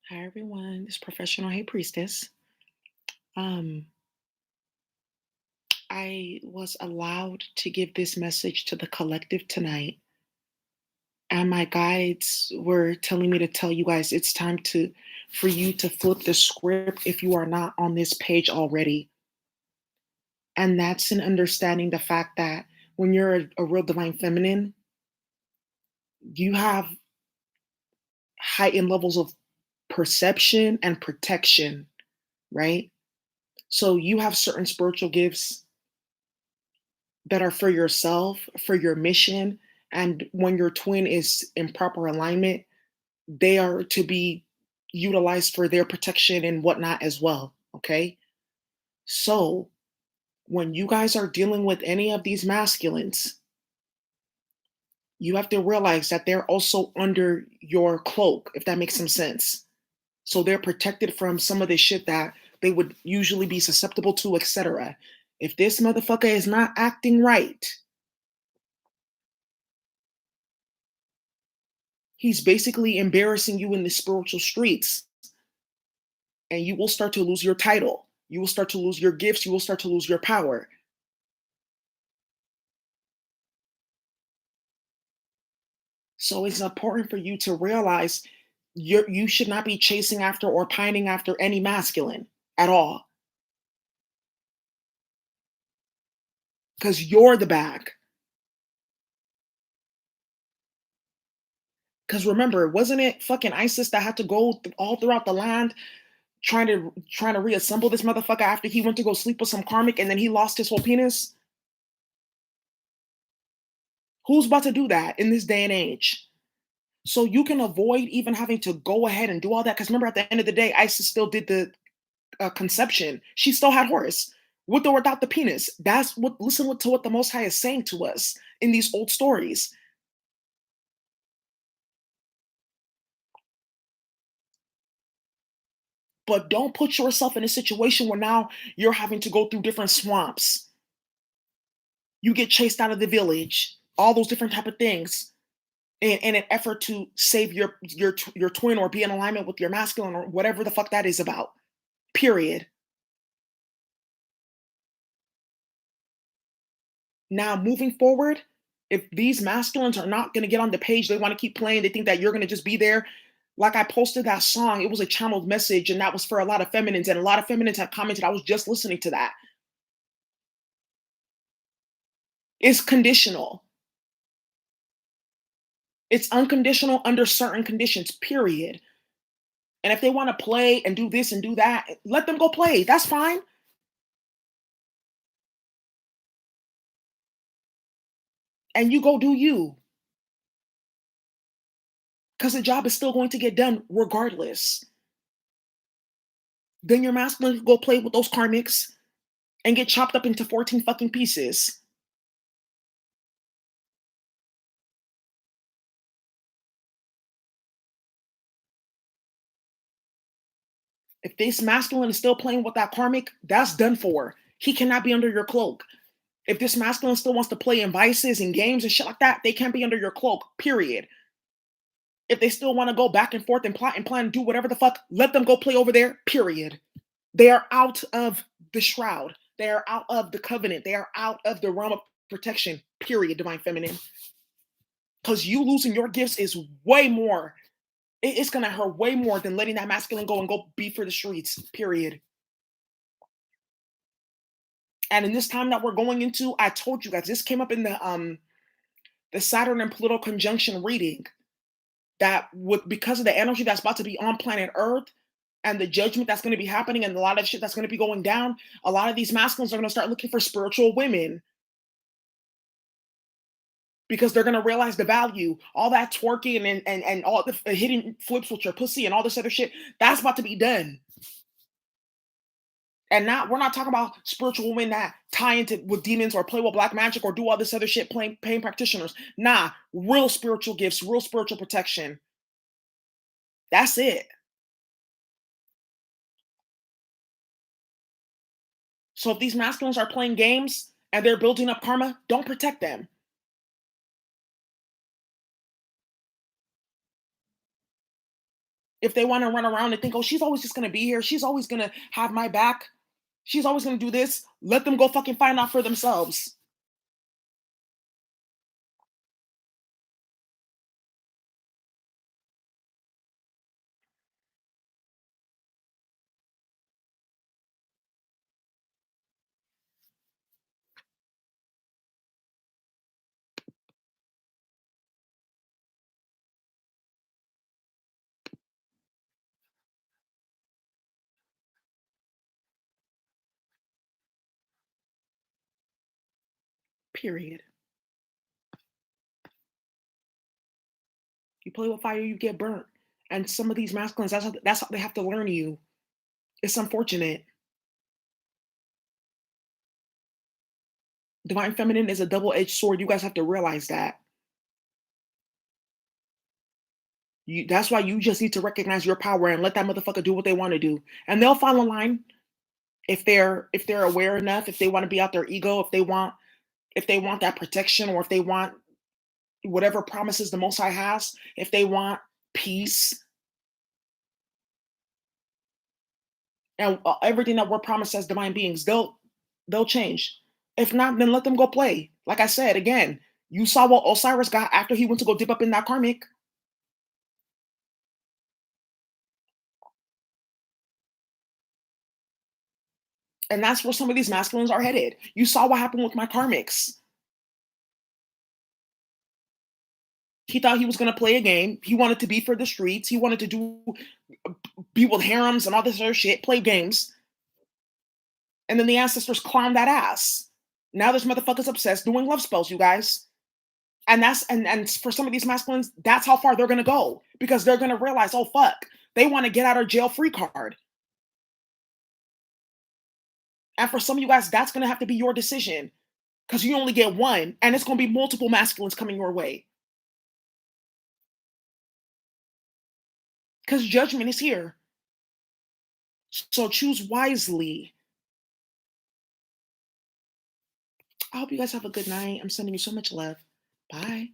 Hi everyone, this is Professional High Priestess. Um, I was allowed to give this message to the collective tonight, and my guides were telling me to tell you guys it's time to for you to flip the script if you are not on this page already. And that's in understanding the fact that when you're a real divine feminine, you have heightened levels of perception and protection, right? So you have certain spiritual gifts that are for yourself, for your mission. And when your twin is in proper alignment, they are to be utilized for their protection and whatnot as well. Okay. So when you guys are dealing with any of these masculines, you have to realize that they're also under your cloak, if that makes some sense. So they're protected from some of the shit that they would usually be susceptible to, etc. If this motherfucker is not acting right, he's basically embarrassing you in the spiritual streets, and you will start to lose your title. You will start to lose your gifts. You will start to lose your power. So it's important for you to realize you should not be chasing after or pining after any masculine at all, because you're the bag. Because remember, wasn't it fucking ISIS that had to go all throughout the land trying to reassemble this motherfucker after he went to go sleep with some karmic and then he lost his whole penis? Who's about to do that in this day and age? So you can avoid even having to go ahead and do all that. Because remember, at the end of the day, Isis still did the conception. She still had Horus with or without the penis. That's what. Listen to what the Most High is saying to us in these old stories. But don't put yourself in a situation where now you're having to go through different swamps. You get chased out of the village. All those different type of things. In an effort to save your twin or be in alignment with your masculine or whatever the fuck that is about. Period. Now, moving forward, if these masculines are not going to get on the page, they want to keep playing, they think that you're going to just be there. Like I posted that song, it was a channeled message, and that was for a lot of feminines, and a lot of feminines have commented. I was just listening to that. It's conditional, it's unconditional under certain conditions, period. And if they want to play and do this and do that, let them go play. That's fine. And you go do you, because the job is still going to get done regardless. Then your masculine go play with those karmics and get chopped up into 14 fucking pieces. If this masculine is still playing with that karmic, that's done for. He cannot be under your cloak. If this masculine still wants to play in vices and games and shit like that, they can't be under your cloak, period. If they still want to go back and forth and plot and plan and do whatever the fuck, let them go play over there, period. They are out of the shroud. They are out of the covenant. They are out of the realm of protection, period, divine feminine. Because you losing your gifts is way more. It's going to hurt way more than letting that masculine go and go be for the streets, period. And in this time that we're going into, I told you guys this came up in the Saturn and Pluto conjunction reading that with because of the energy that's about to be on planet Earth and the judgment that's going to be happening and a lot of shit that's going to be going down, a lot of these masculines are going to start looking for spiritual women because they're going to realize the value. All that twerking and all the hitting flips with your pussy and all this other shit that's about to be done. And now we're not talking about spiritual women that tie into with demons or play with black magic or do all this other shit, playing paying practitioners. Nah, real spiritual gifts, real spiritual protection. That's it. So if these masculines are playing games and they're building up karma, don't protect them. If they want to run around and think, oh, she's always just gonna be here, she's always gonna have my back, she's always gonna do this, let them go fucking find out for themselves. Period. You play with fire, you get burnt. And some of these masculines, that's how they have to learn you. It's unfortunate. Divine feminine is a double-edged sword. You guys have to realize that. That's why you just need to recognize your power and let that motherfucker do what they want to do. And they'll fall in line if they're aware enough, if they want to be out their ego, if they want that protection, or if they want whatever promises the Most High has, if they want peace and everything that we're promised as divine beings, they'll change. If not, then let them go play. Like I said again, you saw what Osiris got after he went to go dip up in that karmic, and that's where some of these masculines are headed. You saw what happened with my karmics. He thought he was going to play a game. He wanted to be for the streets. He wanted to be with harems and all this other shit, play games. And then the ancestors clown that ass. Now this motherfucker's obsessed doing love spells, you guys. And for some of these masculines, that's how far they're gonna go, because they're gonna realize, oh fuck, they want to get out of jail free card. And for some of you guys, that's gonna have to be your decision, because you only get one, and it's gonna be multiple masculines coming your way. Because judgment is here. So choose wisely. I hope you guys have a good night. I'm sending you so much love. Bye.